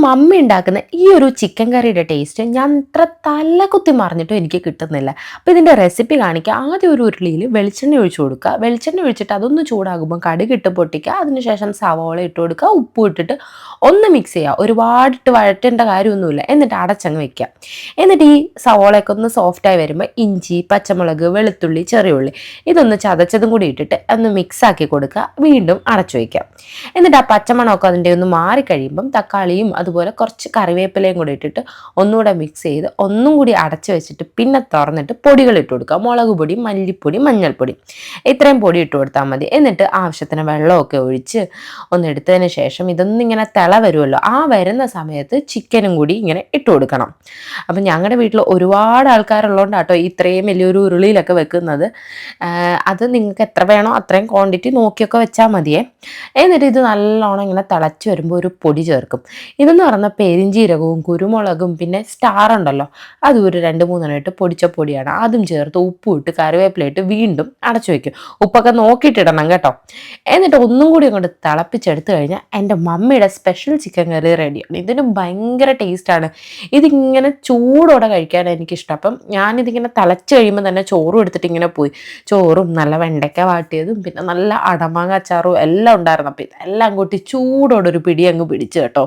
Mummy ഉണ്ടാക്കുന്ന ഈ ഒരു ചിക്കൻ കറിയുടെ ടേസ്റ്റ് ഞാൻ ഇത്ര തലകുത്തി മറിഞ്ഞിട്ടും എനിക്ക് കിട്ടുന്നില്ല. അപ്പോൾ ഇതിൻ്റെ റെസിപ്പി കാണിക്കുക. ആദ്യം ഒരു ഉരുളിയിൽ വെളിച്ചെണ്ണ ഒഴിച്ച് കൊടുക്കുക. വെളിച്ചെണ്ണ ഒഴിച്ചിട്ട് അതൊന്ന് ചൂടാകുമ്പോൾ കടുകിട്ട് പൊട്ടിക്കുക. അതിനുശേഷം സവോള ഇട്ട് കൊടുക്കുക. ഉപ്പ് ഇട്ടിട്ട് ഒന്ന് മിക്സ് ചെയ്യുക. ഒരുപാടിട്ട് വഴറ്റേണ്ട കാര്യമൊന്നുമില്ല. എന്നിട്ട് അടച്ചങ്ങ് വെക്കുക. എന്നിട്ട് ഈ സവോളയൊക്കെ ഒന്ന് സോഫ്റ്റായി വരുമ്പോൾ ഇഞ്ചി, പച്ചമുളക്, വെളുത്തുള്ളി, ചെറിയ ഉള്ളി ഇതൊന്ന് ചതച്ചതും കൂടി ഇട്ടിട്ട് ഒന്ന് മിക്സാക്കി കൊടുക്കുക. വീണ്ടും അടച്ചു വയ്ക്കുക. എന്നിട്ട് ആ പച്ചമണമൊക്കെ അതിൻ്റെ ഒന്ന് മാറിക്കഴിയുമ്പം തക്കാളിയും അതുപോലെ കുറച്ച് കറിവേപ്പിലയും കൂടി ഇട്ടിട്ട് ഒന്നുകൂടെ മിക്സ് ചെയ്ത് ഒന്നും കൂടി അടച്ചു വെച്ചിട്ട് പിന്നെ തുറന്നിട്ട് പൊടികൾ ഇട്ട് കൊടുക്കുക. മുളക് പൊടി, മല്ലിപ്പൊടി, മഞ്ഞൾപ്പൊടി ഇത്രയും പൊടി ഇട്ട് കൊടുത്താൽ മതി. എന്നിട്ട് ആവശ്യത്തിന് വെള്ളമൊക്കെ ഒഴിച്ച് ഒന്ന് എടുത്തതിന് ശേഷം ഇതൊന്നും ഇങ്ങനെ തിള വരുമല്ലോ, ആ വരുന്ന സമയത്ത് ചിക്കനും കൂടി ഇങ്ങനെ ഇട്ട് കൊടുക്കണം. അപ്പം ഞങ്ങളുടെ വീട്ടിൽ ഒരുപാട് ആൾക്കാരുള്ളതുകൊണ്ട് കേട്ടോ ഇത്രയും വലിയൊരു ഉരുളിയിലൊക്കെ വെക്കുന്നത്. അത് നിങ്ങൾക്ക് എത്ര വേണോ അത്രയും ക്വാണ്ടിറ്റി നോക്കിയൊക്കെ വെച്ചാൽ മതിയേ. എന്നിട്ട് ഇത് നല്ലോണം ഇങ്ങനെ തിളച്ച് വരുമ്പോൾ ഒരു പൊടി ചേർക്കും. ഇതെന്ന് പറഞ്ഞാൽ പെരിഞ്ചീരകവും കുരുമുളകും പിന്നെ സ്റ്റാർ ഉണ്ടല്ലോ, അതും ഒരു 2-3 ഇട്ട് പൊടിച്ച പൊടിയാണ്. അതും ചേർത്ത് ഉപ്പും ഇട്ട് കറിവേപ്പില ഇട്ട് വീണ്ടും അടച്ചു വയ്ക്കും. ഉപ്പൊക്കെ നോക്കിയിട്ടിടണം കേട്ടോ. എന്നിട്ട് ഒന്നും കൂടി അങ്ങോട്ട് തിളപ്പിച്ചെടുത്ത് കഴിഞ്ഞാൽ എൻ്റെ മമ്മിയുടെ സ്പെഷ്യൽ ചിക്കൻ കറി റെഡിയാണ്. ഇതിന് ഭയങ്കര ടേസ്റ്റാണ്. ഇതിങ്ങനെ ചൂടോടെ കഴിക്കാൻ എനിക്കിഷ്ടം. അപ്പം ഞാനിതിങ്ങനെ തിളച്ച് കഴിയുമ്പോൾ തന്നെ ചോറും എടുത്തിട്ട് ഇങ്ങനെ പോയി. ചോറും നല്ല വെണ്ടയ്ക്ക വാട്ടിയതും പിന്നെ നല്ല അടമാങ്ങ അച്ചാറും എല്ലാം ഉണ്ടായിരുന്നു. അപ്പം ഇതെല്ലാം കൂട്ടി ചൂടോടെ ഒരു പിടി അങ്ങ് പിടിച്ചു കേട്ടോ.